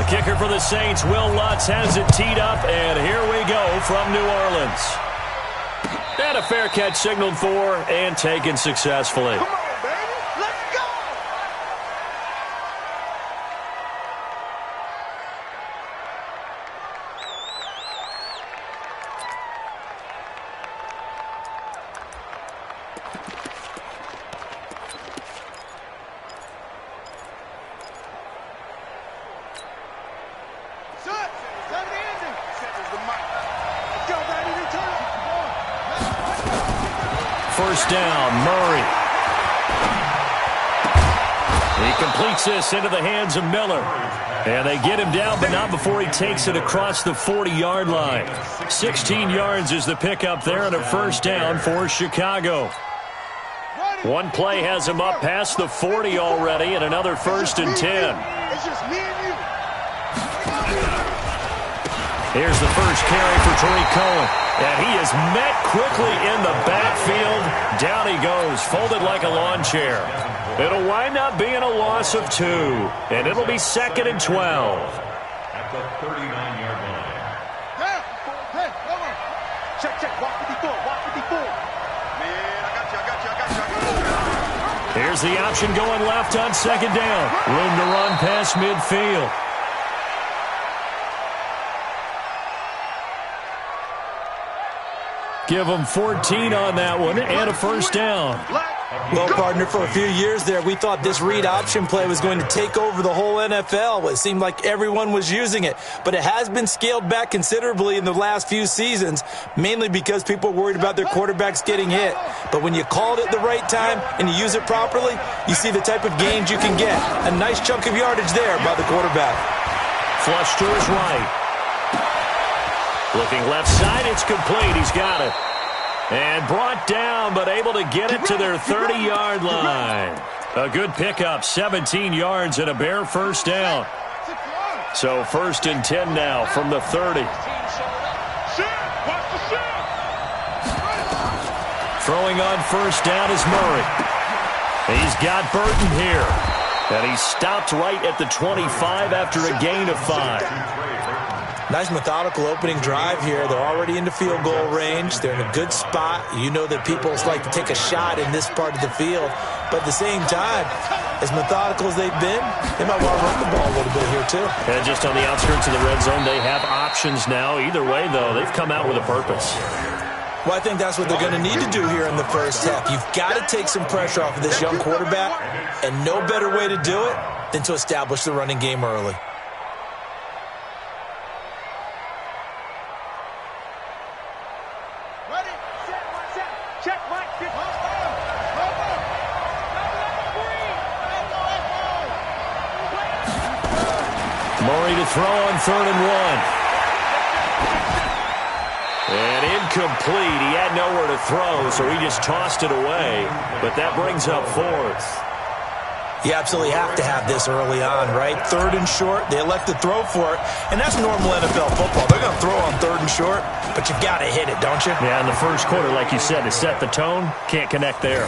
The kicker for the Saints, Will Lutz, has it teed up, and here we go from New Orleans. And a fair catch signaled for and taken successfully. Come on, baby. Let's go. First down, Murray. He completes this into the hands of Miller. And they get him down, but not before he takes it across the 40-yard line. 16 yards is the pickup there and a first down for Chicago. One play has him up past the 40 already and another first and 10. It's just me and you. Here's the first carry for Tariq Cohen. And he is met quickly in the backfield. Down he goes, folded like a lawn chair. It'll wind up being a loss of 2. And it'll be 2nd and 12. At the 39-yard line. Yeah. Hey, come on. Check. Walk 54. Man, I got you. Here's the option going left on second down. Room to run past midfield. Give them 14 on that one and a first down. Well, partner, for a few years there, we thought this read option play was going to take over the whole NFL. It seemed like everyone was using it. But it has been scaled back considerably in the last few seasons, mainly because people are worried about their quarterbacks getting hit. But when you call it at the right time and you use it properly, you see the type of gains you can get. A nice chunk of yardage there by the quarterback. Flush to his right. Looking left side, it's complete. He's got it. And brought down, but able to get it to their 30-yard line. A good pickup, 17 yards and a bare first down. So first and 10 now from the 30. Throwing on first down is Murray. He's got Burton here. And he stopped right at the 25 after a gain of 5. Nice methodical opening drive here. They're already into field goal range. They're in a good spot. You know that people like to take a shot in this part of the field. But at the same time, as methodical as they've been, they might want to run the ball a little bit here too. And just on the outskirts of the red zone, they have options now. Either way, though, they've come out with a purpose. Well, I think that's what they're going to need to do here in the first half. You've got to take some pressure off of this young quarterback, and no better way to do it than to establish the running game early. Murray to throw on 3rd and 1. And incomplete. He had nowhere to throw, so he just tossed it away. But that brings up 4th. You absolutely have to have this early on, right? 3rd and short, they elect to throw for it. And that's normal NFL football. They're going to throw on 3rd and short, but you've got to hit it, don't you? Yeah, in the first quarter, like you said, to set the tone, can't connect there.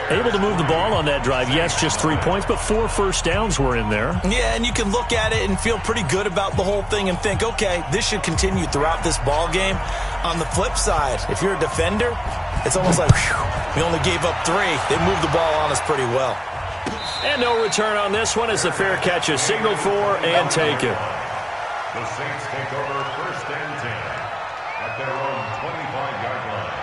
Able to move the ball on that drive. Yes, just 3 points, but 4 first downs were in there. Yeah, and you can look at it and feel pretty good about the whole thing and think, okay, this should continue throughout this ball game. On the flip side, if you're a defender, it's almost like, whew, we only gave up 3. They moved the ball on us pretty well. And no return on this one as the fair catch is signaled for and taken. The Saints take over 1st and 10 at their own 25-yard line.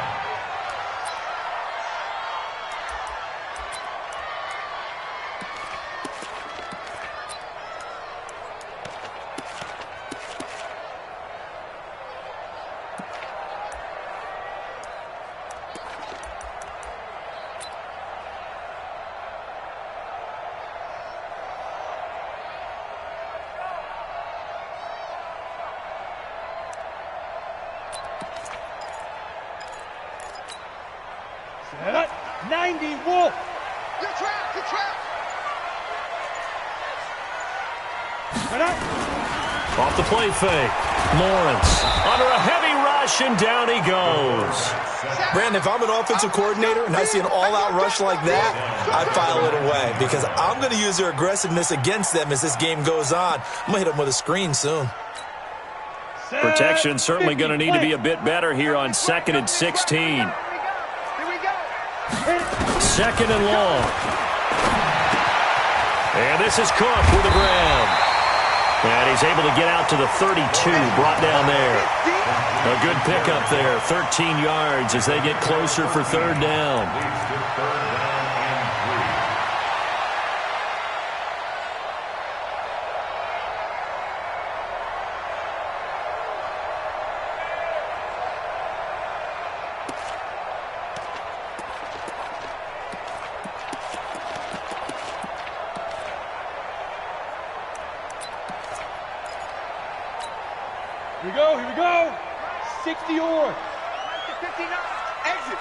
Set up. 90, Wolf. Good trap. Off the play fake. Lawrence under a heavy rush. rush, and down he goes. Brandon, if I'm an offensive coordinator and I see an all-out rush like that, I file it away because I'm going to use their aggressiveness against them as this game goes on. I'm going to hit them with a screen soon. Protection certainly going to need to be a bit better here on 2nd and 16. 2nd and long. And this is Cook with the grab. And he's able to get out to the 32, brought down there. A good pickup there, 13 yards as they get closer for 3rd down. Here we go. 60 or 59. Exit.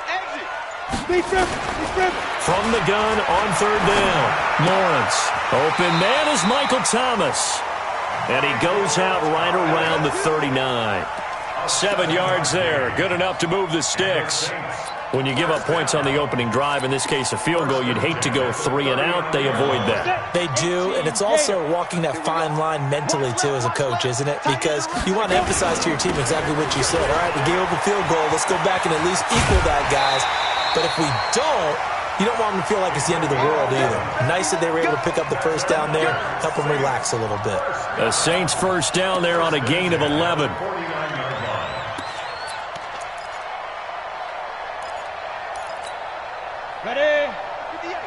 From the gun on 3rd down. Lawrence. Open man is Michael Thomas. And he goes out right around the 39. 7 yards there. Good enough to move the sticks. When you give up points on the opening drive, in this case a field goal, you'd hate to go 3 and out. They avoid that. They do, and it's also walking that fine line mentally, too, as a coach, isn't it? Because you want to emphasize to your team exactly what you said. All right, we gave up a field goal. Let's go back and at least equal that, guys. But if we don't, you don't want them to feel like it's the end of the world either. Nice that they were able to pick up the 1st down there, help them relax a little bit. The Saints 1st down there on a gain of 11. Ready? 58,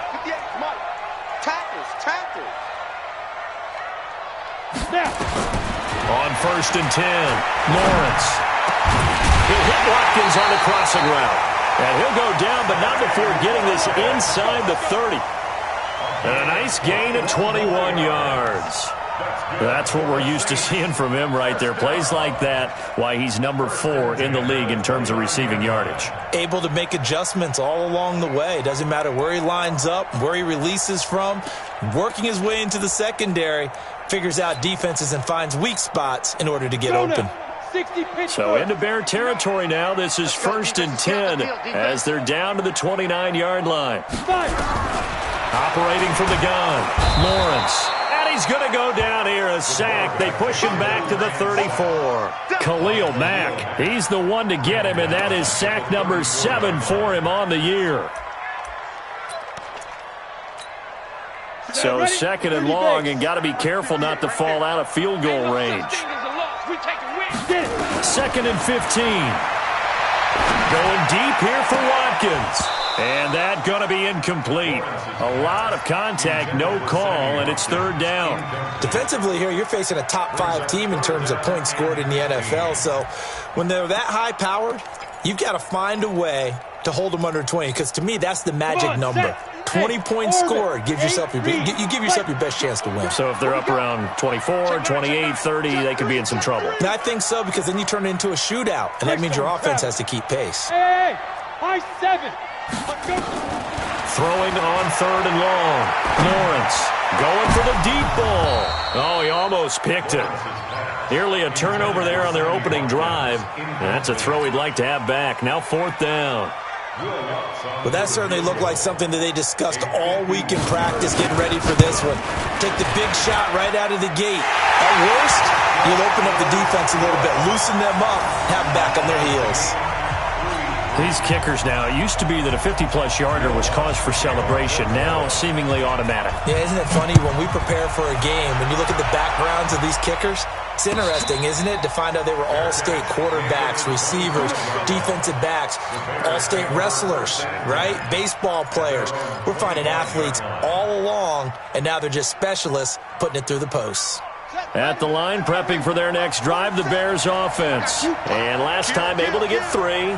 come on. Tackles. Snap. On 1st and 10, Lawrence. He hit Watkins on the crossing route. And he'll go down, but not before getting this inside the 30. And a nice gain of 21 yards. That's what we're used to seeing from him right there. Plays like that, why he's number 4 in the league in terms of receiving yardage. Able to make adjustments all along the way. Doesn't matter where he lines up, where he releases from. Working his way into the secondary, figures out defenses and finds weak spots in order to get open. So into Bear territory now. This is 1st and 10 as they're down to the 29-yard line. Operating from the gun, Lawrence. He's going to go down here, a sack. They push him back to the 34. Khalil Mack, he's the one to get him, and that is sack number 7 for him on the year. So 2nd and long, and got to be careful not to fall out of field goal range. 2nd and 15. Going deep here for Watkins. And that going to be incomplete. A lot of contact, no call, and it's 3rd down. Defensively here, you're facing a top 5 team in terms of points scored in the NFL. So when they're that high-powered, you've got to find a way to hold them under 20. Because to me, that's the magic number. 20 points scored gives yourself you give yourself your best chance to win. So if they're up around 24, 28, 30, they could be in some trouble. And I think so, because then you turn it into a shootout, and that means your offense has to keep pace. Hey, high 7. Throwing on 3rd and long. Lawrence going for the deep ball. Oh, he almost picked it. Nearly a turnover there on their opening drive. That's a throw he'd like to have back. Now 4th down. Well, that certainly looked like something that they discussed all week in practice, getting ready for this one. Take the big shot right out of the gate. At worst, you'll open up the defense a little bit, loosen them up, have them back on their heels. These kickers now, it used to be that a 50-plus yarder was cause for celebration. Now, seemingly automatic. Yeah, isn't it funny when we prepare for a game, when you look at the backgrounds of these kickers, it's interesting, isn't it, to find out they were all-state quarterbacks, receivers, defensive backs, all-state wrestlers, right? Baseball players. We're finding athletes all along, and now they're just specialists putting it through the posts. At the line, prepping for their next drive, the Bears offense. And last time able to get 3.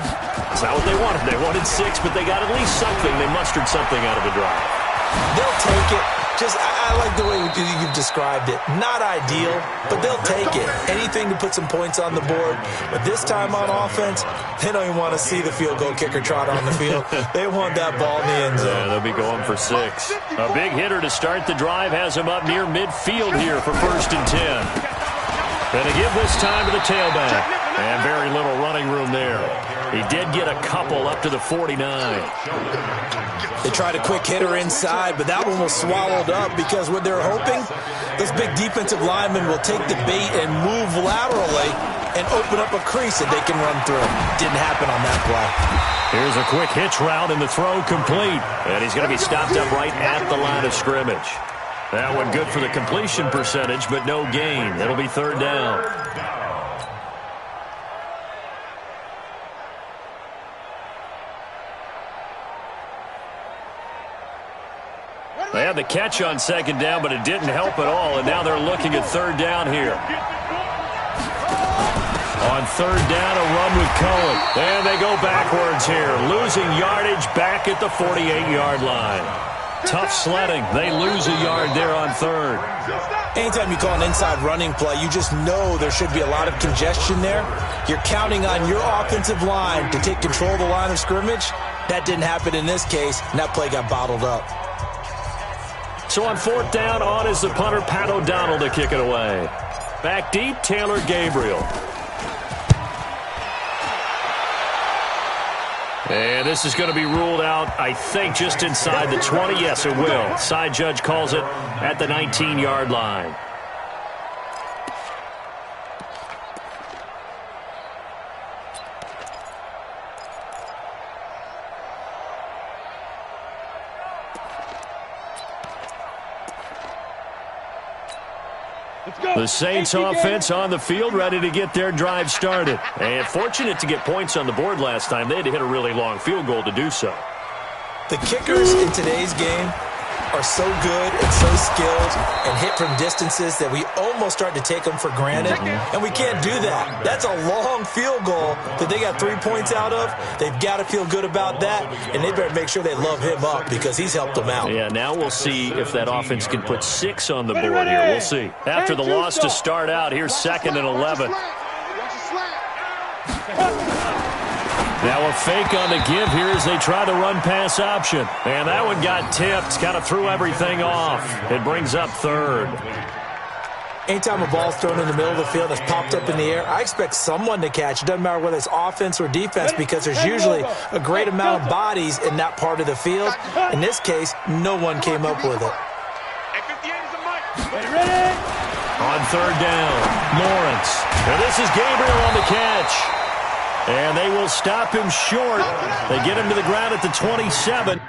It's not what they wanted. They wanted 6, but they got at least something. They mustered something out of the drive. They'll take it. I like the way you've described it. Not ideal, but they'll take it. Anything to put some points on the board. But this time on offense, they don't even want to see the field goal kicker trot on the field. They want that ball in the end zone. Yeah, they'll be going for 6. A big hitter to start the drive has him up near midfield here for 1st and 10. Going to give this time to the tailback. And very little running room there. He did get a couple up to the 49. They tried a quick hitter inside, but that one was swallowed up because what they're hoping, those big defensive linemen will take the bait and move laterally and open up a crease that they can run through. Didn't happen on that play. Here's a quick hitch route and the throw complete. And he's going to be stopped up right at the line of scrimmage. That one good for the completion percentage, but no gain. It'll be third down. They had the catch on second down, but it didn't help at all, and now they're looking at third down here. On third down, a run with Cohen. And they go backwards here, losing yardage back at the 48-yard line. Tough sledding. They lose a yard there on third. Anytime you call an inside running play, you just know there should be a lot of congestion there. You're counting on your offensive line to take control of the line of scrimmage. That didn't happen in this case, and that play got bottled up. So on fourth down, on is the punter, Pat O'Donnell, to kick it away. Back deep, Taylor Gabriel. And this is going to be ruled out, I think, just inside the 20. Yes, it will. Side judge calls it at the 19-yard line. The Saints offense on the field, ready to get their drive started. And fortunate to get points on the board last time. They had to hit a really long field goal to do so. The kickers in today's game are so good and so skilled and hit from distances that we almost start to take them for granted, and we can't do that. That's a long field goal that they got 3 points out of. They've got to feel good about that, and they better make sure they love him up because he's helped them out. Yeah, now we'll see if that offense can put 6 on the board here. We'll see. After the loss to start out, here's 2nd and 11. Now a fake on the give here as they try the run-pass option. And that one got tipped, kind of threw everything off. It brings up third. Anytime a ball's thrown in the middle of the field that's popped up in the air, I expect someone to catch. It doesn't matter whether it's offense or defense because there's usually a great amount of bodies in that part of the field. In this case, no one came up with it. On third down, Lawrence. And this is Gabriel on the catch. And they will stop him short. They get him to the ground at the 27.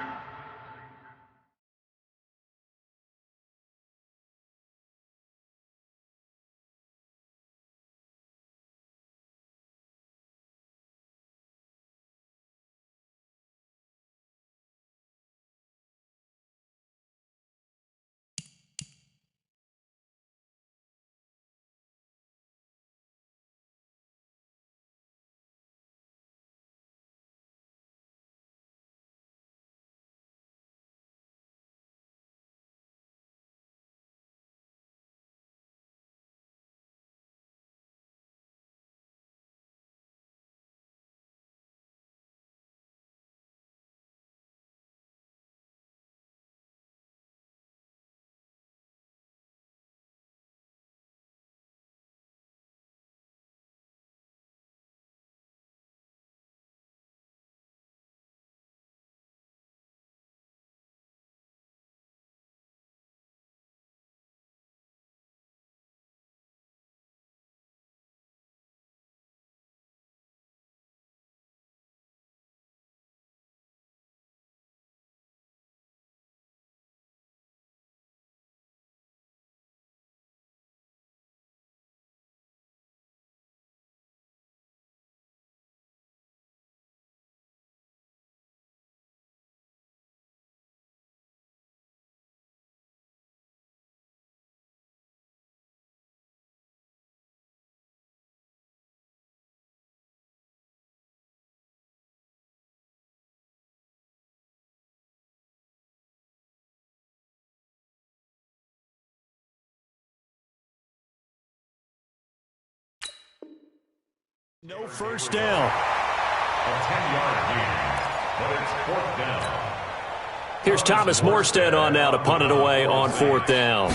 No first down. A 10-yard gain, but it's 4th down. Here's Thomas Morstead on now to punt it away on 4th down.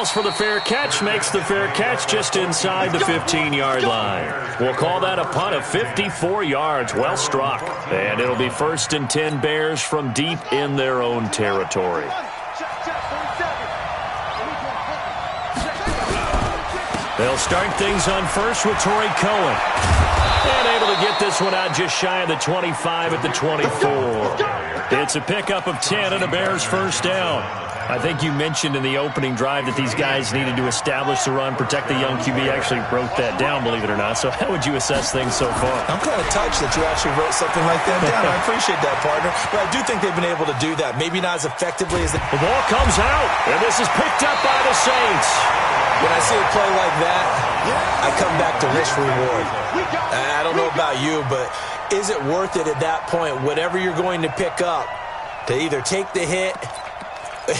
calls for the fair catch, makes the fair catch just inside the 15-yard line. We'll call that a punt of 54 yards. Well struck. And it'll be 1st and 10 Bears from deep in their own territory. They'll start things on first with Torrey Cohen. And able to get this one out just shy of the 25 at the 24. It's a pickup of 10 and a Bears first down. I think you mentioned in the opening drive that these guys needed to establish the run, protect the young QB. I actually wrote that down, believe it or not. So how would you assess things so far? I'm kind of touched that you actually wrote something like that down. I appreciate that, partner. But I do think they've been able to do that. Maybe not as effectively as they... The ball comes out, and this is picked up by the Saints. When I see a play like that, I come back to risk reward. I don't know about you, but is it worth it at that point, whatever you're going to pick up, to either take the hit,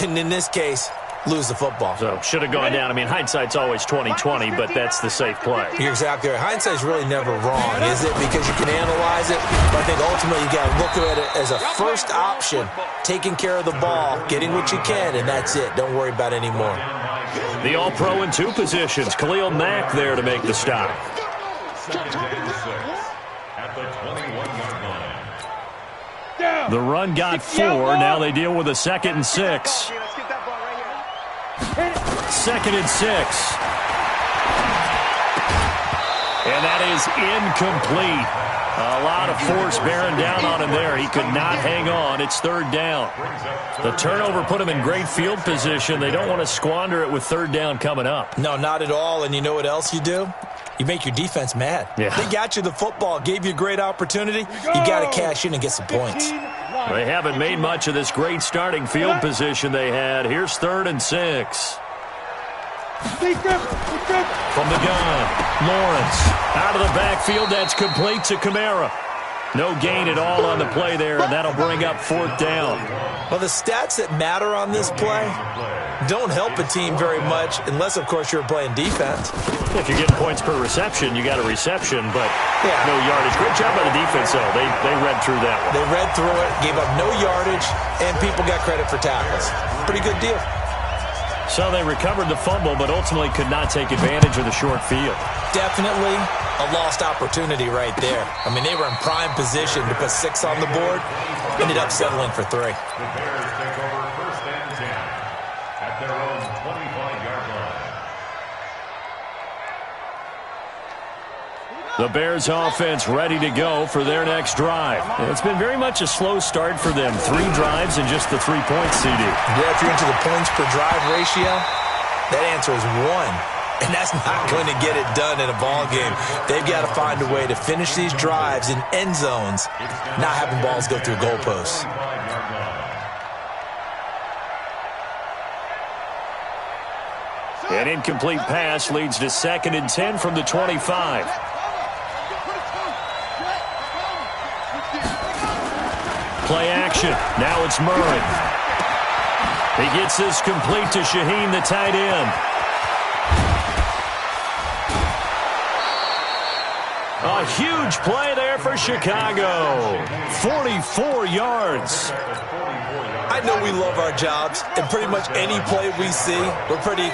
and in this case, lose the football? So, should have gone down. I mean, hindsight's always 20/20, but that's the safe play. You're exactly right. Hindsight's really never wrong, is it? Because you can analyze it, but I think ultimately you got to look at it as a first option, taking care of the ball, getting what you can, and that's it. Don't worry about it anymore. The All-Pro in 2 positions. Khalil Mack there to make the stop. At the 21-yard line. The run got 4. Now they deal with a 2nd and 6. 2nd and 6. And that is incomplete. A lot of force bearing down on him there. He could not hang on. It's 3rd down. The turnover put him in great field position. They don't want to squander it with 3rd down coming up. No, not at all. And you know what else you do? You make your defense mad. Yeah. They got you the football, gave you a great opportunity. You got to cash in and get some points. They haven't made much of this great starting field position they had. Here's 3rd and 6. From the gun, Lawrence. Out of the backfield, that's complete to Kamara. No gain at all on the play there, and that'll bring up 4th down. Well, the stats that matter on this play don't help a team very much unless, of course, you're playing defense. If you're getting points per reception, you got a reception, but no yardage. Great job by the defense, though. They read through that one. They read through it, gave up no yardage, and people got credit for tackles. Pretty good deal. So they recovered the fumble, but ultimately could not take advantage of the short field. Definitely a lost opportunity right there. I mean, they were in prime position to put 6 on the board. Ended up settling for 3. The Bears take over 1st and 10 at their own 25-yard line. The Bears offense ready to go for their next drive. And it's been very much a slow start for them. 3 drives and just the 3 points, CD. Yeah, if you're into the points per drive ratio, that answer is 1. And that's not going to get it done in a ball game. They've got to find a way to finish these drives in end zones, not having balls go through goalposts. An incomplete pass leads to 2nd and 10 from the 25. Play action. Now it's Murray. He gets this complete to Shaheen, the tight end. A huge play there for Chicago. 44 yards. I know we love our jobs, and pretty much any play we see, we're pretty,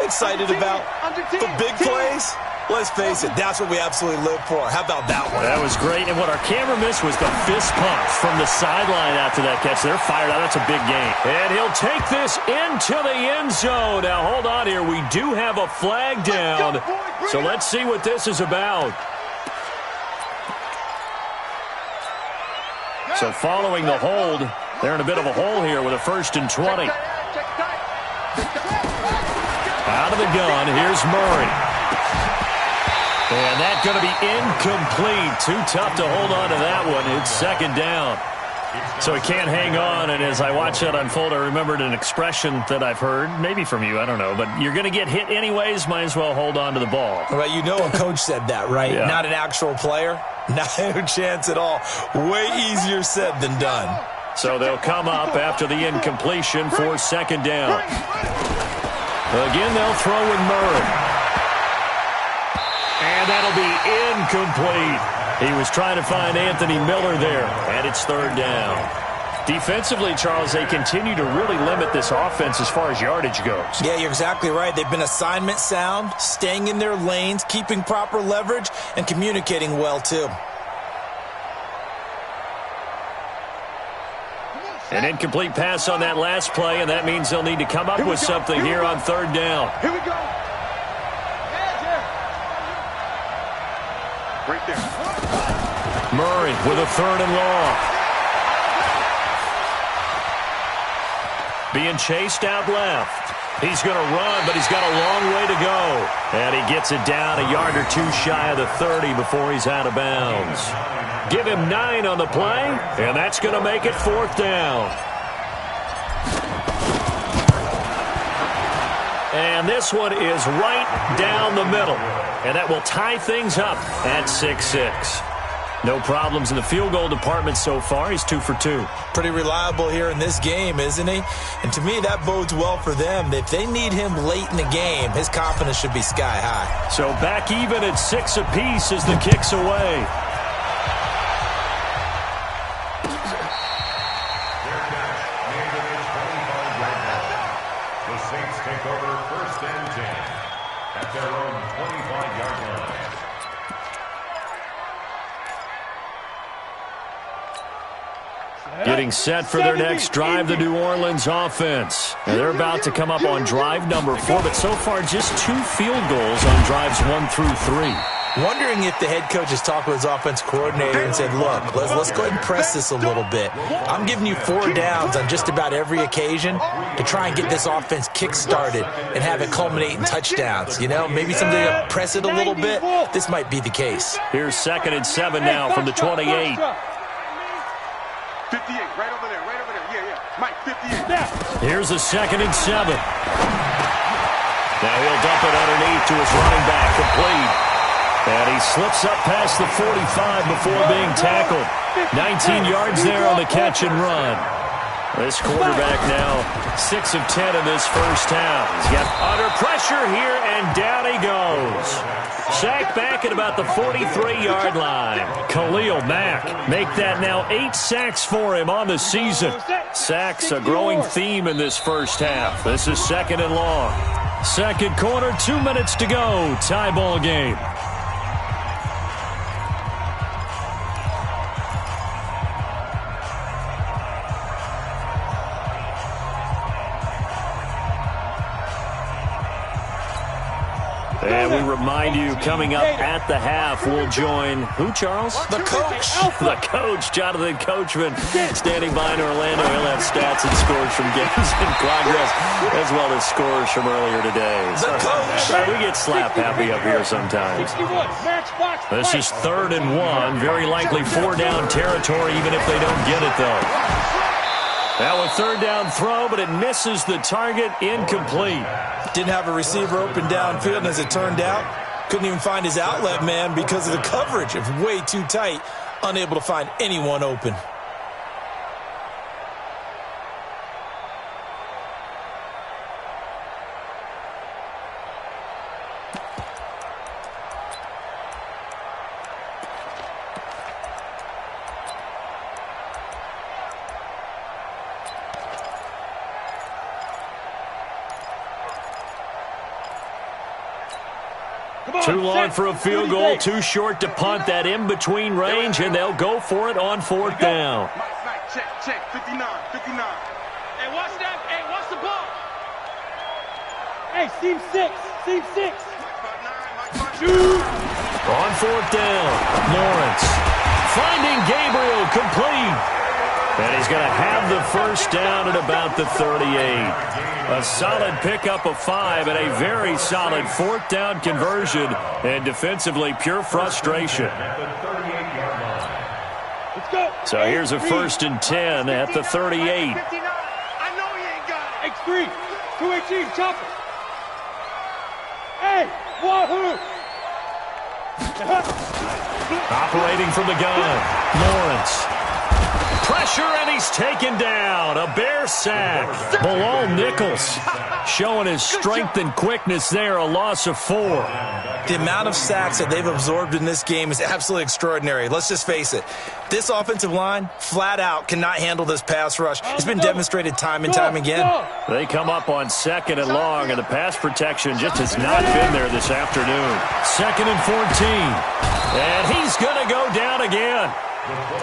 excited about. But big plays, let's face it, that's what we absolutely live for. How about that one? That was great, and what our camera missed was the fist pump from the sideline after that catch. They're fired out. That's a big gain. And he'll take this into the end zone. Now, hold on here. We do have a flag down, so let's see what this is about. So following the hold, they're in a bit of a hole here with a 1st and 20. Out of the gun, here's Murray. And that's going to be incomplete. Too tough to hold on to that one. It's 2nd down. So he can't hang on, and as I watch that unfold, I remembered an expression that I've heard, maybe from you, I don't know, but you're going to get hit anyways, might as well hold on to the ball. Well, a coach said that, right? Yeah. Not an actual player. No chance at all. Way easier said than done. So they'll come up after the incompletion for 2nd down. Again, they'll throw with Murray. And that'll be incomplete. He was trying to find Anthony Miller there, and it's 3rd down. Defensively, Charles, they continue to really limit this offense as far as yardage goes. Yeah, you're exactly right. They've been assignment sound, staying in their lanes, keeping proper leverage, and communicating well, too. An incomplete pass on that last play, and that means they'll need to come up with something here on third down. Here we go. Right there. Murray with a 3rd and long. Being chased out left. He's going to run, but he's got a long way to go. And he gets it down a yard or two shy of the 30 before he's out of bounds. Give him 9 on the play, and that's going to make it 4th down. And this one is right down the middle. And that will tie things up at 6-6. No problems in the field goal department so far. He's 2 for 2. Pretty reliable here in this game, isn't he? And to me, that bodes well for them. If they need him late in the game, his confidence should be sky high. So back even at 6 apiece as the kick's away. The Saints take over 1st and 10 at their own 25-yard line. Getting set for their next drive, the New Orleans offense. And they're about to come up on drive number 4, but so far just 2 field goals on drives 1 through 3. Wondering if the head coach has talked with his offense coordinator and said, look, let's go ahead and press this a little bit. I'm giving you 4 downs on just about every occasion to try and get this offense kick-started and have it culminate in touchdowns. You know, maybe somebody to press it a little bit. This might be the case. Here's 2nd and 7 now from the 28. 58, right over there. Yeah. Mike, 58. Here's a 2nd and 7. Now he'll dump it underneath to his running back, complete. And he slips up past the 45 before being tackled. 19 yards there on the catch and run. This quarterback now 6 of 10 in this first half. He's got under pressure here, and down he goes. Sacked back at about the 43-yard line. Khalil Mack make that now 8 sacks for him on the season. Sacks a growing theme in this first half. This is 2nd and long. Second quarter, 2 minutes to go. Tie ball game. And we remind you, coming up at the half, we'll join who, Charles? The coach. The coach, Jonathan Coachman, standing by in Orlando. He'll have stats and scores from games in progress, as well as scores from earlier today. The coach. We get slap happy up here sometimes. This is 3rd and 1. Very likely 4 down territory, even if they don't get it, though. Now a 3rd down throw, but it misses the target, incomplete. Didn't have a receiver open downfield, and as it turned out, couldn't even find his outlet man because of the coverage. It was way too tight, unable to find anyone open. Too long for a field goal, too short to punt that in-between range, and they'll go for it on 4th down. Mike, check, 59. Hey, watch that. Hey, watch the ball. Hey, seam 6. On 4th down, Lawrence finding Gabriel, complete. And he's going to have the first down at about the 38. A solid pickup of 5 and a very solid 4th down conversion. And defensively, pure frustration. Let's go. So here's a 1st and 10 at the 38. I know he ain't got it. X3, 218, chopper. Hey, wahoo. Operating from the gun, Lawrence. Pressure, and he's taken down. A Bear sack. Bilal Nichols Showing his strength and quickness there, a loss of 4. The amount of sacks that they've absorbed in this game is absolutely extraordinary. Let's just face it. This offensive line, flat out, cannot handle this pass rush. It's been demonstrated time and time again. They come up on 2nd and long, and the pass protection just has not been there this afternoon. 2nd and 14. And he's going to go down again.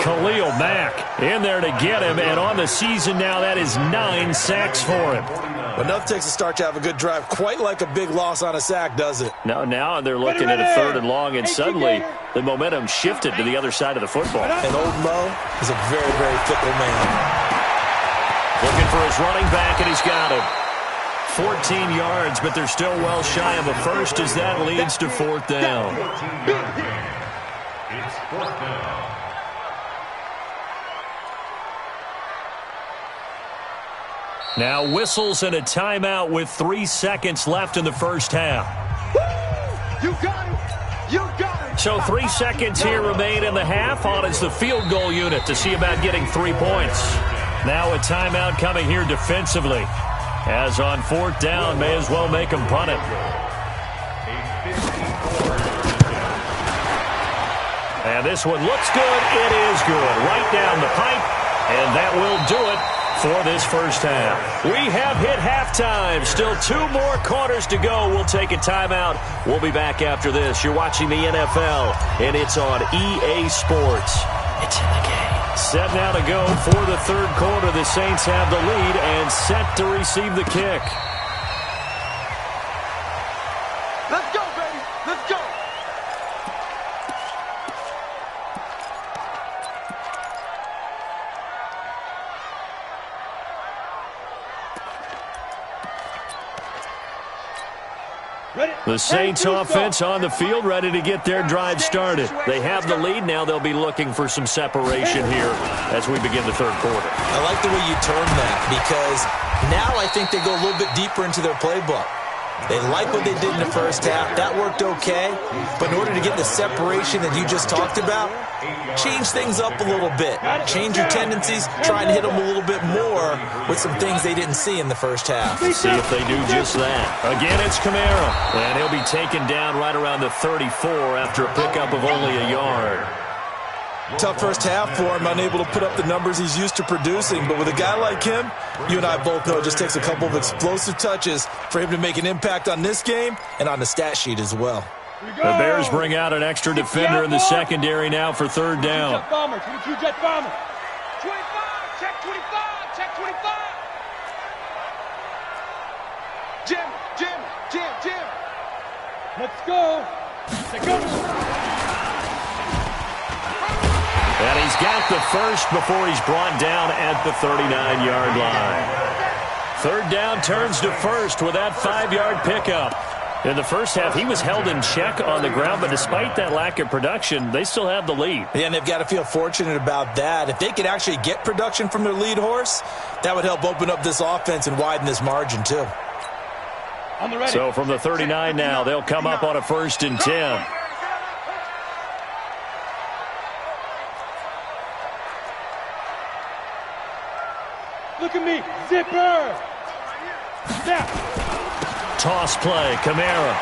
Khalil Mack in there to get him, and on the season now, that is 9 sacks for him. Enough takes a start to have a good drive, quite like a big loss on a sack, does it? Now they're looking at a 3rd and long, and suddenly the momentum shifted to the other side of the football. And Old Mo is a very, very fickle man. Looking for his running back, and he's got him. 14 yards, but they're still well shy of a first as that leads to 4th down. It's 4th down. Now whistles and a timeout with 3 seconds left in the first half. You got it. You got it. So 3 seconds here remain in the half. On is the field goal unit to see about getting 3 points. Now a timeout coming here defensively. As on 4th down, may as well make them punt it. And this one looks good. It is good. Right down the pipe. And that will do it for this first half. We have hit halftime. Still 2 more quarters to go. We'll take a timeout. We'll be back after this. You're watching the NFL, and it's on EA Sports. It's in the game. Set now to go for the 3rd quarter. The Saints have the lead and set to receive the kick. Let's go, baby. Let's go. The Saints offense on the field, ready to get their drive started. They have the lead. Now they'll be looking for some separation here as we begin the 3rd quarter. I like the way you term that, because now I think they go a little bit deeper into their playbook. They like what they did in the first half. That worked okay. But in order to get the separation that you just talked about, change things up a little bit. Change your tendencies. Try and hit them a little bit more with some things they didn't see in the first half. See if they do just that. Again, it's Kamara. And he'll be taken down right around the 34 after a pickup of only a yard. Tough first half for him, unable to put up the numbers he's used to producing. But with a guy like him, you and I both know it just takes a couple of explosive touches for him to make an impact on this game and on the stat sheet as well. The Bears bring out an extra defender in the secondary now for 3rd down. Jet bomber, 22 jet bomber. 25, check 25, check 25. Jim. Let's go. Let's go. And he's got the first before he's brought down at the 39-yard line. 3rd down turns to first with that 5-yard pickup. In the first half, he was held in check on the ground, but despite that lack of production, they still have the lead. Yeah, and they've got to feel fortunate about that. If they could actually get production from their lead horse, that would help open up this offense and widen this margin too. So from the 39 now, they'll come up on a 1st and 10. Look at me. Zipper. Snap. Toss play. Kamara.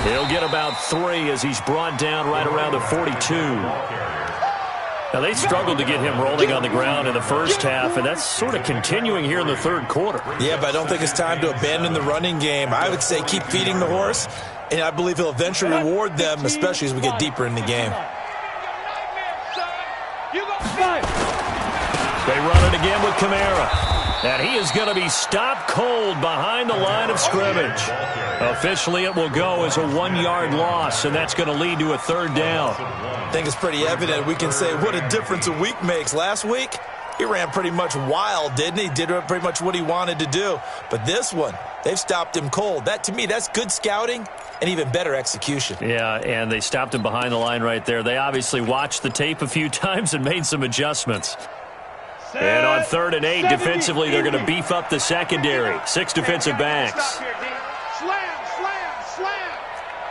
He'll get about 3 as he's brought down right around the 42. Now, they struggled to get him rolling on the ground in the first half, and that's sort of continuing here in the 3rd quarter. Yeah, but I don't think it's time to abandon the running game. I would say keep feeding the horse, and I believe he'll eventually reward them, especially as we get deeper in the game. They run it again with Kamara. And he is going to be stopped cold behind the line of scrimmage. Officially, it will go as a 1-yard loss, and that's going to lead to a 3rd down. I think it's pretty evident. We can say what a difference a week makes. Last week, he ran pretty much wild, didn't he? Did pretty much what he wanted to do. But this one, they've stopped him cold. That, to me, that's good scouting and even better execution. Yeah, and they stopped him behind the line right there. They obviously watched the tape a few times and made some adjustments. And on 3rd and 8, defensively, they're going to beef up the secondary. 6 defensive backs. Slam.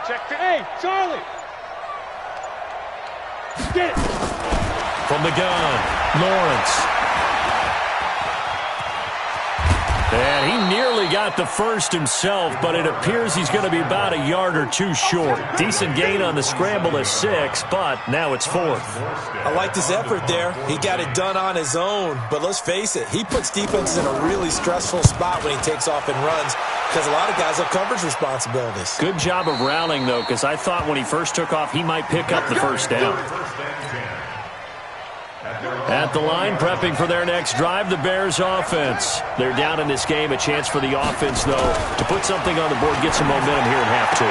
Check the A. Charlie. Get it. From the gun, Lawrence. And he got the first himself, but it appears he's going to be about a yard or two short. Decent gain on the scramble to 6, but now it's 4th. I like his effort there. He got it done on his own, but let's face it, he puts defenses in a really stressful spot when he takes off and runs because a lot of guys have coverage responsibilities. Good job of rallying, though, because I thought when he first took off, he might pick up the first down. At the line, prepping for their next drive, the Bears offense. They're down in this game. A chance for the offense, though, to put something on the board, get some momentum here in half 2.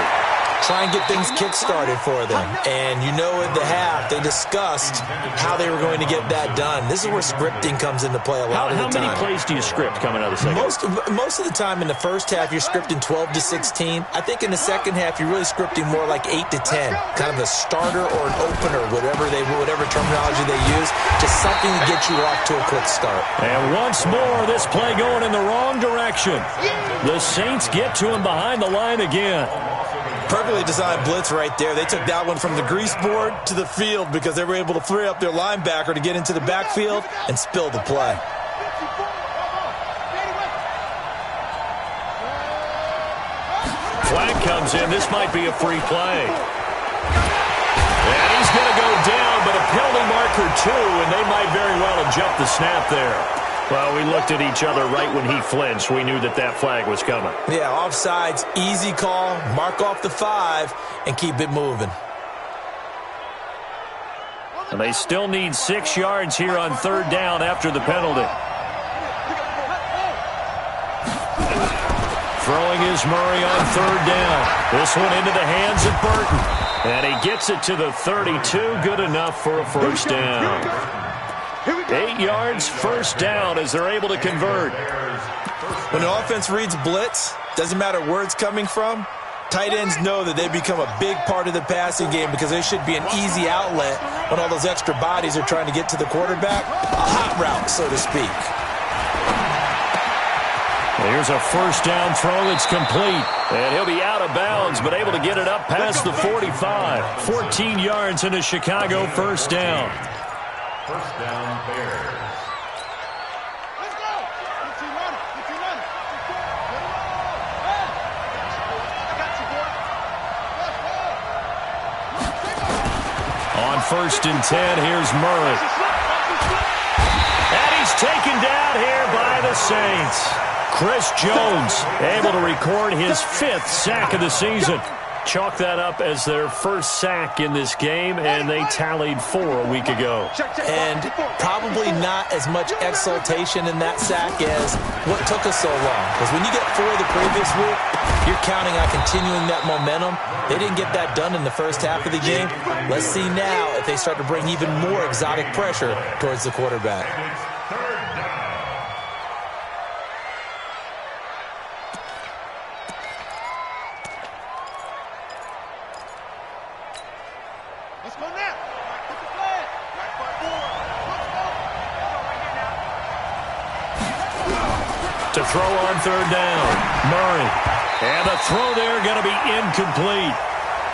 Try and get things kick-started for them. And you know at the half, they discussed how they were going to get that done. This is where scripting comes into play a lot of the time. How many plays do you script coming out of the second? Most of the time in the first half, you're scripting 12 to 16. I think in the second half, you're really scripting more like 8 to 10. Kind of a starter or an opener, whatever terminology they use. Just something to get you off to a quick start. And once more, this play going in the wrong direction. The Saints get to him behind the line again. Perfectly designed blitz right there. They took that one from the grease board to the field because they were able to free up their linebacker to get into the backfield and spill the play. Flag comes in. This might be a free play. And he's going to go down, but a penalty marker too, and they might very well have jumped the snap there. Well, we looked at each other right when he flinched. We knew that that flag was coming. Yeah, offsides, easy call, mark off the 5, and keep it moving. And they still need 6 yards here on 3rd down after the penalty. Throwing is Murray on 3rd down. This one into the hands of Burton. And he gets it to the 32. Good enough for a first down. 8 yards, first down as they're able to convert. When an offense reads blitz, doesn't matter where it's coming from, tight ends know that they become a big part of the passing game because they should be an easy outlet when all those extra bodies are trying to get to the quarterback. A hot route, so to speak. Here's a first down throw that's complete. And he'll be out of bounds, but able to get it up past the 45. 14 yards in a Chicago first down. First down, Bears. Let's go. Let's see, run it. Let's see, run it. I got you, boy. Let's go. On 1st and 10, here's Murray. And he's taken down here by the Saints. Chris Jones able to record his 5th sack of the season. Chalk that up as their first sack in this game, and they tallied 4 a week ago. And probably not as much exultation in that sack as what took us so long. Because when you get 4 the previous week, you're counting on continuing that momentum. They didn't get that done in the first half of the game. Let's see now if they start to bring even more exotic pressure towards the quarterback. Let's go now. Put the flag. Right foot forward. Let's go. To throw on 3rd down, Murray. And the throw there going to be incomplete.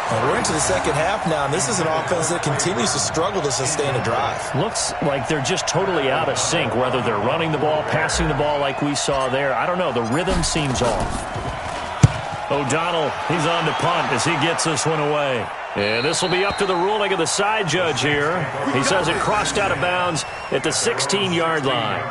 Well, we're into the second half now, and this is an offense that continues to struggle to sustain a drive. Looks like they're just totally out of sync, whether they're running the ball, passing the ball like we saw there. I don't know. The rhythm seems off. O'Donnell, he's on to punt as he gets this one away. And this will be up to the ruling of the side judge here. He says it crossed out of bounds at the 16-yard line.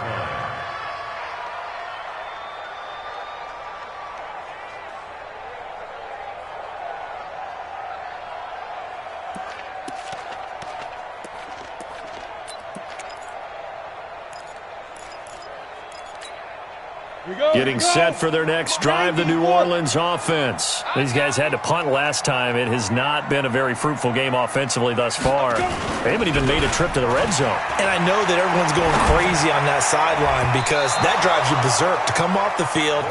Getting set for their next drive, the New Orleans offense. These guys had to punt last time. It has not been a very fruitful game offensively thus far. They haven't even made a trip to the red zone. And I know that everyone's going crazy on that sideline because that drives you berserk to come off the field,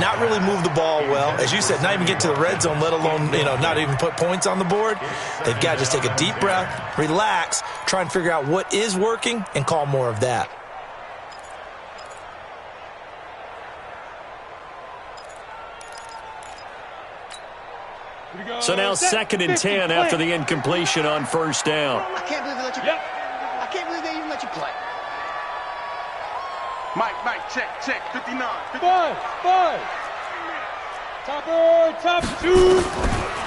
not really move the ball well. As you said, not even get to the red zone, let alone, not even put points on the board. They've got to just take a deep breath, relax, try and figure out what is working, and call more of that. So now 2nd and 10 after the incompletion on 1st down. I can't believe they let you play. I can't believe they even let you play. Mike, check, 59. 5. Top two.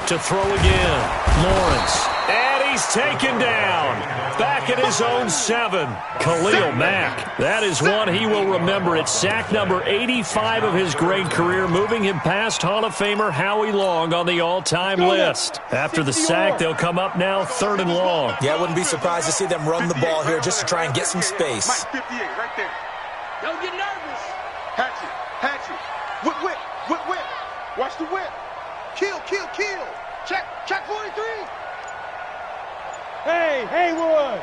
To throw again, Lawrence. And he's taken down. Back at his own 7. Khalil Mack. That is one he will remember. It's sack number 85 of his great career, moving him past Hall of Famer Howie Long on the all-time list. After the sack, they'll come up now 3rd and long. Yeah, I wouldn't be surprised to see them run the ball here just to try and get some space. Mike 58, right there. Don't get nervous. Hatchet. Whip. Watch the whip. Kill. Check 43. Hey, Haywood.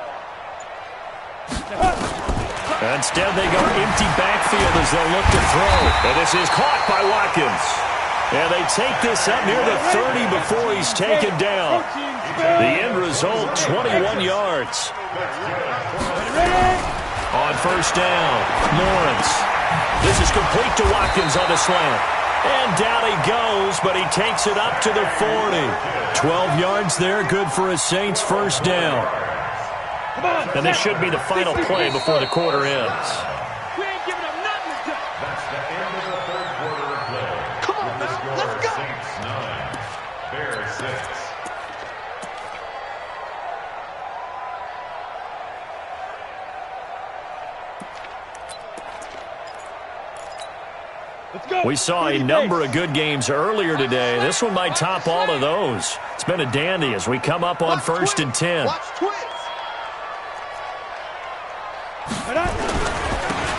Instead, they go empty backfield as they'll look to throw. And this is caught by Watkins. And they take this up near the 30 before he's taken down. The end result, 21 yards. On 1st down, Lawrence. This is complete to Watkins on the slant. And down he goes, but he takes it up to the 40. 12 yards there, good for a Saints 1st down. And this should be the final play before the quarter ends. We ain't giving up nothing. That's the end of the 3rd quarter of play. Come on, The score, let's go. Saints 9, Bears 6. We saw a number of good games earlier today. This one might top all of those. It's been a dandy as we come up on 1st and 10. Watch twins.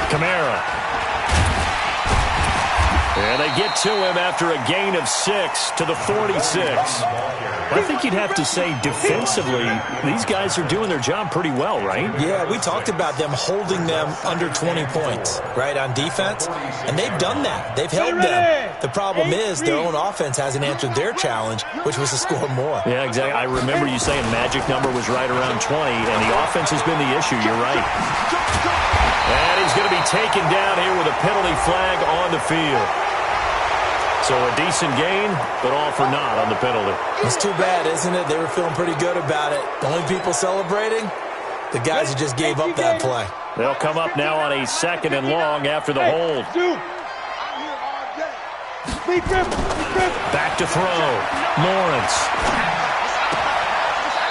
Kamara. And they get to him after a gain of 6 to the 46. I think you'd have to say defensively, these guys are doing their job pretty well, right? Yeah, we talked about them holding them under 20 points, right, on defense. And they've done that. They've held them. The problem is their own offense hasn't answered their challenge, which was to score more. Yeah, exactly. I remember you saying magic number was right around 20, and the offense has been the issue. You're right. And he's going to be taken down here with a penalty flag on the field. So a decent gain, but all for naught on the penalty. It's too bad, isn't it? They were feeling pretty good about it. The only people celebrating, the guys who just gave up that play. They'll come up now on a 2nd and long after the hold. Back to throw. Lawrence.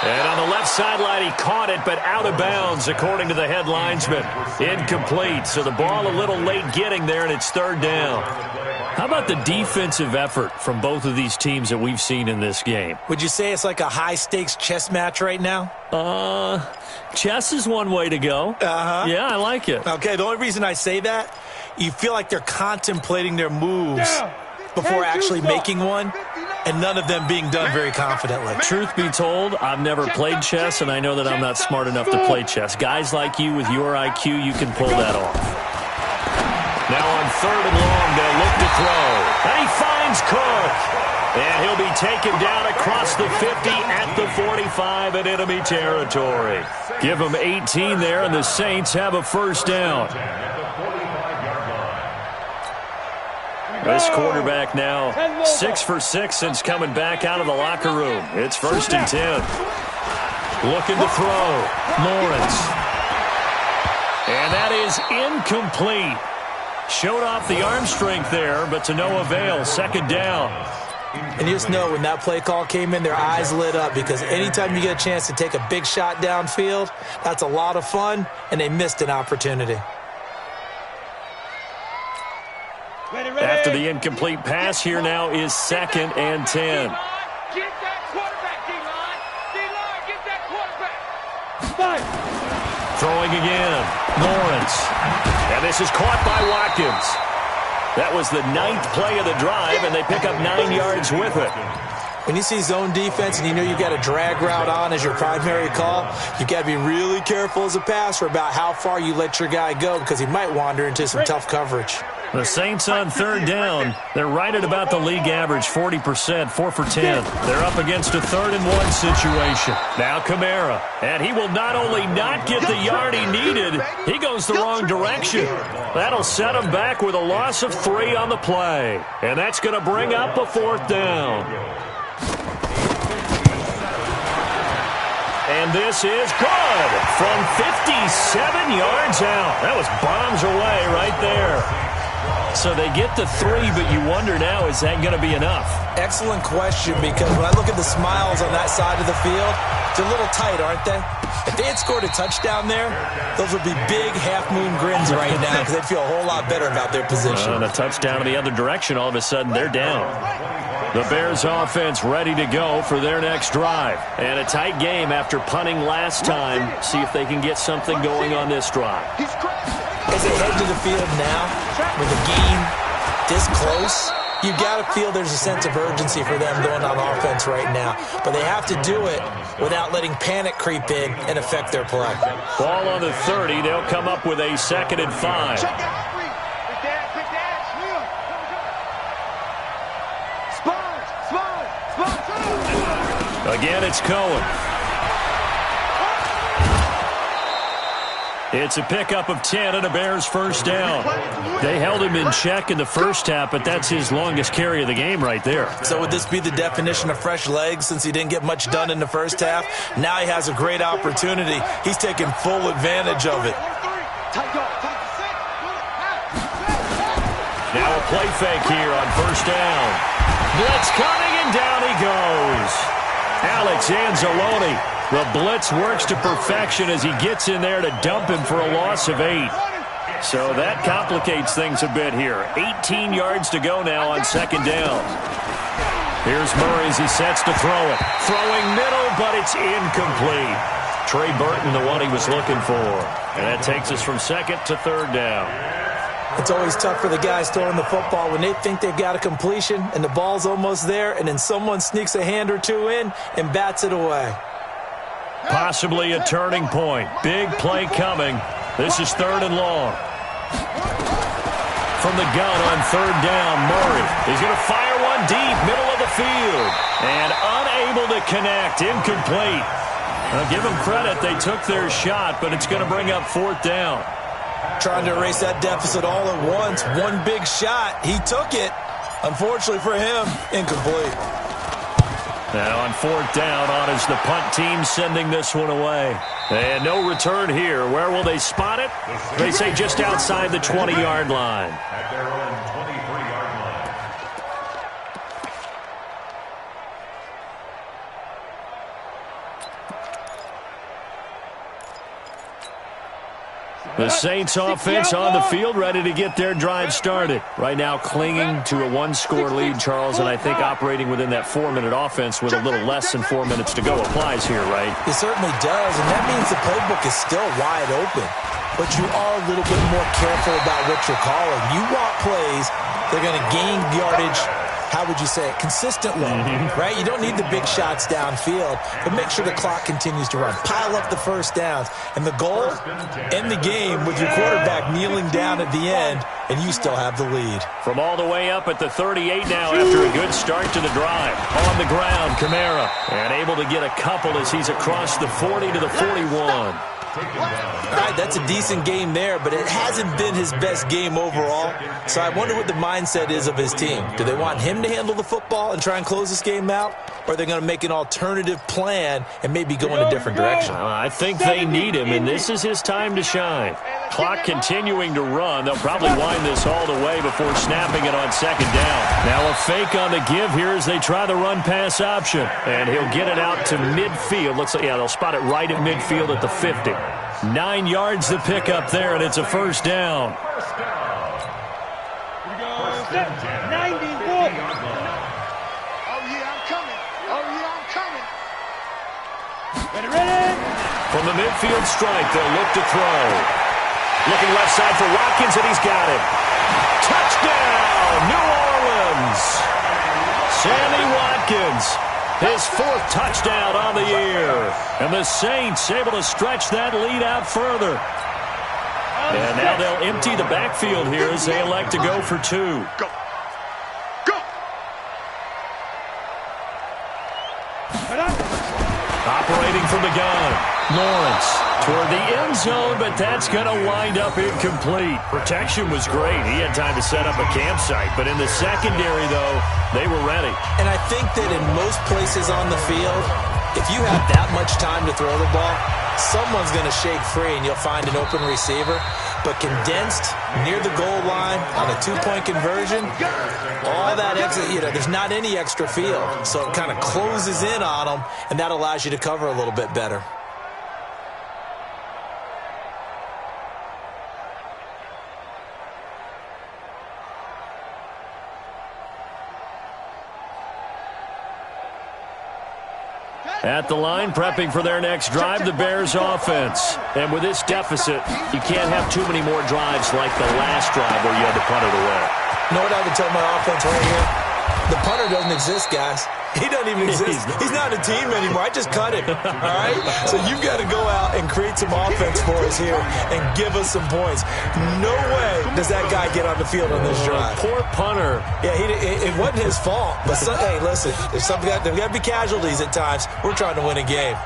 And on the left sideline, he caught it, but out of bounds, according to the head linesman. Incomplete, so the ball a little late getting there, and it's 3rd down. How about the defensive effort from both of these teams that we've seen in this game? Would you say it's like a high-stakes chess match right now? Chess is one way to go. Uh-huh. Yeah, I like it. Okay, the only reason I say that, you feel like they're contemplating their moves before actually making one, and none of them being done very confidently. Truth be told, I've never played chess, and I know that I'm not smart enough to play chess. Guys like you with your IQ, you can pull that off. Now on 3rd and long, they'll look to throw. And he finds Cook. And he'll be taken down across the 50 at the 45 in enemy territory. Give him 18 there, and the Saints have a 1st down. This quarterback now 6 for 6 since coming back out of the locker room. It's 1st and 10. Looking to throw. Lawrence. And that is incomplete. Showed off the arm strength there, but to no avail. 2nd down. And you just know when that play call came in, their eyes lit up, because anytime you get a chance to take a big shot downfield, that's a lot of fun, and they missed an opportunity. After the incomplete pass, here now is 2nd and 10. Get that quarterback, D-line. D-line, get that quarterback. Throwing again. Lawrence. And this is caught by Watkins. That was the 9th play of the drive, and they pick up 9 yards with it. When you see zone defense and you know you've got a drag route on as your primary call, you've got to be really careful as a passer about how far you let your guy go, because he might wander into some tough coverage. The Saints on 3rd down. They're right at about the league average, 40%, 4 for 10. They're up against a 3rd and 1 situation. Now Kamara. And he will not only not get the yard he needed, he goes the wrong direction. That'll set him back with a loss of 3 on the play. And that's going to bring up a 4th down. And this is good from 57 yards out. That was bombs away right there. So they get the 3, but you wonder now, is that going to be enough? Excellent question, because when I look at the smiles on that side of the field, they're a little tight, aren't they? If they had scored a touchdown there, those would be big half-moon grins right now because they'd feel a whole lot better about their position. And a touchdown in the other direction, all of a sudden they're down. The Bears offense ready to go for their next drive. And a tight game after punting last time. See if they can get something going on this drive. As they head to the field now, with the game this close, you've got to feel there's a sense of urgency for them going on offense right now. But they have to do it without letting panic creep in and affect their play. Ball on the 30. They'll come up with a 2nd and 5. Again, it's Cohen. It's a pickup of 10 and a Bears first down. They held him in check in the first half, but that's his longest carry of the game right there. So would this be the definition of fresh legs since he didn't get much done in the first half? Now he has a great opportunity. He's taking full advantage of it. Now a play fake here on first down. Blitz coming, and down he goes. Alex Anzalone. The blitz works to perfection as he gets in there to dump him for a loss of 8. So that complicates things a bit here. 18 yards to go now on 2nd down. Here's Murray as he sets to throw it. Throwing middle, but it's incomplete. Trey Burton, the one he was looking for. And that takes us from 2nd to 3rd down. It's always tough for the guys throwing the football when they think they've got a completion and the ball's almost there, and then someone sneaks a hand or two in and bats it away. Possibly a turning point. Big play coming. This is 3rd and long. From the gun on 3rd down, Murray. He's going to fire one deep, middle of the field. And unable to connect, incomplete. Now, give them credit, they took their shot, but it's going to bring up 4th down. Trying to erase that deficit all at once. One big shot. He took it. Unfortunately for him, incomplete. Now on 4th down, on is the punt team sending this one away. And no return here. Where will they spot it? They say just outside the 20-yard line. At their own 23-yard line. The Saints offense on the field, ready to get their drive started. Right now clinging to a 1-score lead, Charles, and I think operating within that 4-minute offense with a little less than 4 minutes to go applies here, right? It certainly does, and that means the playbook is still wide open. But you are a little bit more careful about what you're calling. You want plays, they're going to gain yardage, how would you say it, consistently, right? You don't need the big shots downfield, but make sure the clock continues to run. Pile up the first downs. And the goal, end the game with your quarterback kneeling down at the end, and you still have the lead. From all the way up at the 38 now after a good start to the drive. On the ground, Kamara. And able to get a couple as he's across the 40 to the 41. All right, that's a decent game there, but it hasn't been his best game overall. So I wonder what the mindset is of his team. Do they want him to handle the football and try and close this game out? Or are they going to make an alternative plan and maybe go in a different direction? I think they need him, and this is his time to shine. Clock continuing to run. They'll probably wind this all the way before snapping it on 2nd down. Now a fake on the give here as they try the run-pass option. And he'll get it out to midfield. Looks like, yeah, they'll spot it right at midfield at the 50. 9 yards to pick up there, and it's a first down. First down. 91. From the midfield stripe, they'll look to throw. Looking left side for Watkins, and he's got it. Touchdown, New Orleans. Sammy Watkins, his 4th touchdown on the year. And the Saints able to stretch that lead out further. And now they'll empty the backfield here as they elect to go for 2. Go. Go. Operating from the gun, Lawrence toward the end zone, but that's going to wind up incomplete. Protection was great. He had time to set up a campsite, but in the secondary, though, they were ready. And I think that in most places on the field, if you have that much time to throw the ball, someone's going to shake free and you'll find an open receiver. but condensed near the goal line on a two-point conversion, all that exit, there's not any extra field. So it kind of closes in on them, and that allows you to cover a little bit better. At the line, prepping for their next drive, the Bears offense. And with this deficit, you can't have too many more drives like the last drive where you had to punt it away. You know what I would tell my offense right here? The punter doesn't exist, guys. He doesn't even exist. He's not a team anymore. I just cut him, all right? So you've got to go out and create some offense for us here and give us some points. No way does that guy get on the field on this drive. Poor punter. Yeah, it wasn't his fault. But, hey, listen, there's got to be casualties at times. We're trying to win a game.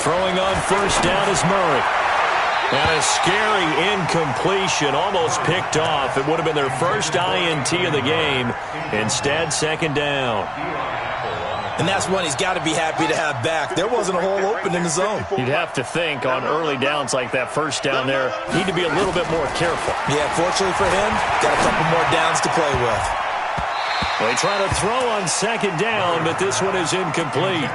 Throwing on first down is Murray. And a scary incompletion, almost picked off. It would have been their first INT of the game. Instead, second down. And that's one he's got to be happy to have back. There wasn't a hole open in the zone. You'd have to think on early downs like that first down there, need to be a little bit more careful. Yeah, fortunately for him, got a couple more downs to play with. They try to throw on second down, but this one is incomplete.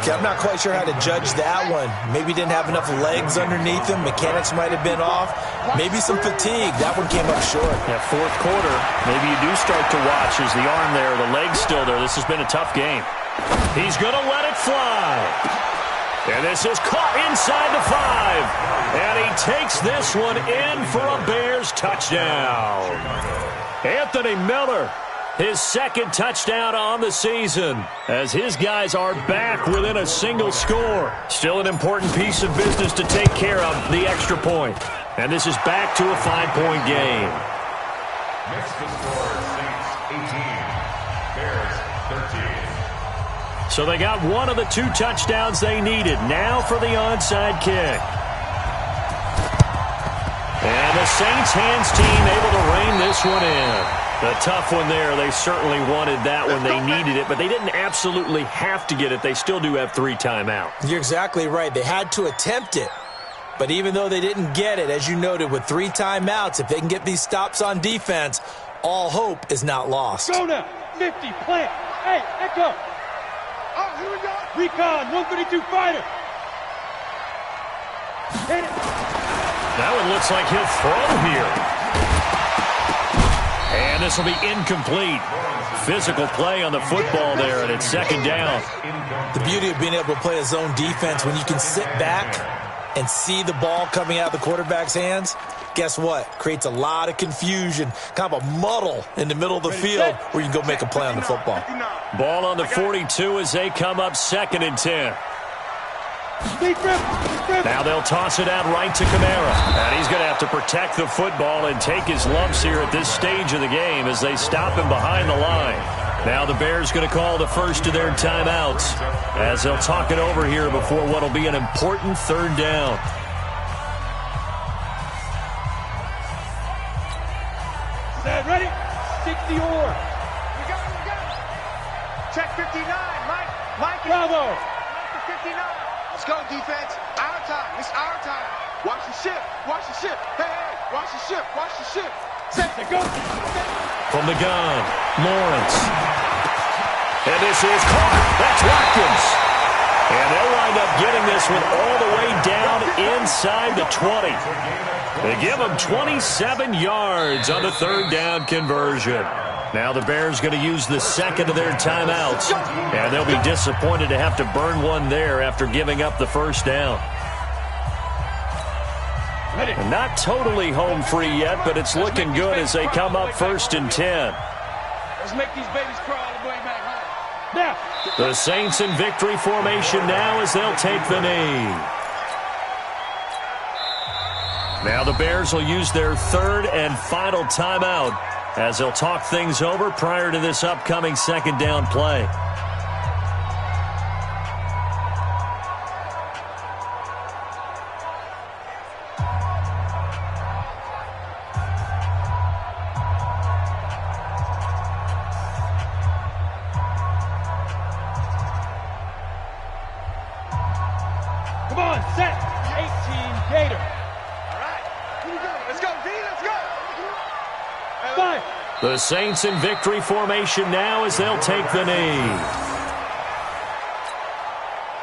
Okay, I'm not quite sure how to judge that one. Maybe didn't have enough legs underneath him. Mechanics might have been off. Maybe some fatigue. That one came up short. Yeah, fourth quarter, maybe you do start to watch as the arm there, the leg's still there. This has been a tough game. He's going to let it fly. And this is caught inside the 5. And he takes this one in for a Bears touchdown. Anthony Miller. His second touchdown on the season as his guys are back within a single score. Still an important piece of business to take care of, the extra point. And this is back to a 5-point game. Next to score, Saints 18, Bears 13. So they got one of the 2 touchdowns they needed. Now for the onside kick. And the Saints hands team able to rein this one in. A tough one there. They certainly wanted that one. They needed it, but they didn't absolutely have to get it. They still do have 3 timeouts. You're exactly right. They had to attempt it. But even though they didn't get it, as you noted, with 3 timeouts, if they can get these stops on defense, all hope is not lost. Go now. 50, plant. Hey, echo. Oh, here we go. Recon, 132 fighter. Hit it. That one looks like he'll throw here. And this will be incomplete. Physical play on the football there, and it's second down. The beauty of being able to play a zone defense, when you can sit back and see the ball coming out of the quarterback's hands, guess what? Creates a lot of confusion, kind of a muddle in the middle of the field where you can go make a play on the football. Ball on the 42 as they come up 2nd and 10. Now they'll toss it out right to Kamara. And he's going to have to protect the football and take his lumps here at this stage of the game as they stop him behind the line. Now the Bears going to call the first of their timeouts as they'll talk it over here before what will be an important 3rd down. Set, ready? 60 or. We got it. Check 59. Mike. Bravo. Mike 59. Let's go, defense. Our time. It's our time. Watch the ship. Watch the ship. Hey, watch the ship. Watch the ship. Set. Go. From the gun, Lawrence. And this is caught. That's Watkins. And they'll wind up getting this one all the way down inside the 20. They give them 27 yards on the 3rd down conversion. Now the Bears going to use the 2nd of their timeouts. And they'll be disappointed to have to burn one there after giving up the 1st down. And not totally home free yet, but it's looking good as they come up 1st and 10. Let's make these babies crawl all the way back home. Now. The Saints in victory formation now as they'll take the knee. Now the Bears will use their 3rd and final timeout as they'll talk things over prior to this upcoming 2nd down play. Come on, set. 18, Gator. Let's go, D. Let's go. Five. The Saints in victory formation now as they'll take the knee.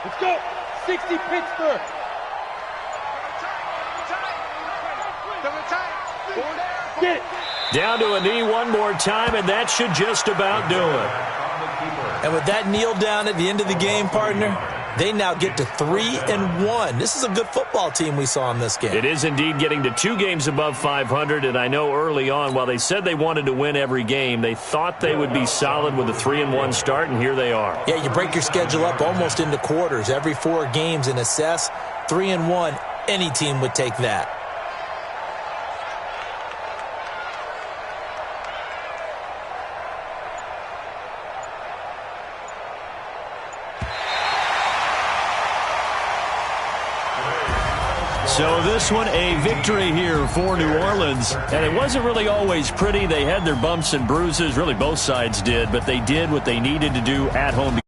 Let's go. 60 Pittsburgh. Get it. Down to a knee one more time, and that should just about do it. And with that kneel down at the end of the game, partner, they now get to 3-1. This is a good football team we saw in this game. It is indeed getting to 2 games above 500, and I know early on, while they said they wanted to win every game, they thought they would be solid with a 3-1 start, and here they are. Yeah, you break your schedule up almost into quarters, every 4 games, and assess 3-1. Any team would take that. So this one, a victory here for New Orleans. And it wasn't really always pretty. They had their bumps and bruises. Really, both sides did. But they did what they needed to do at home.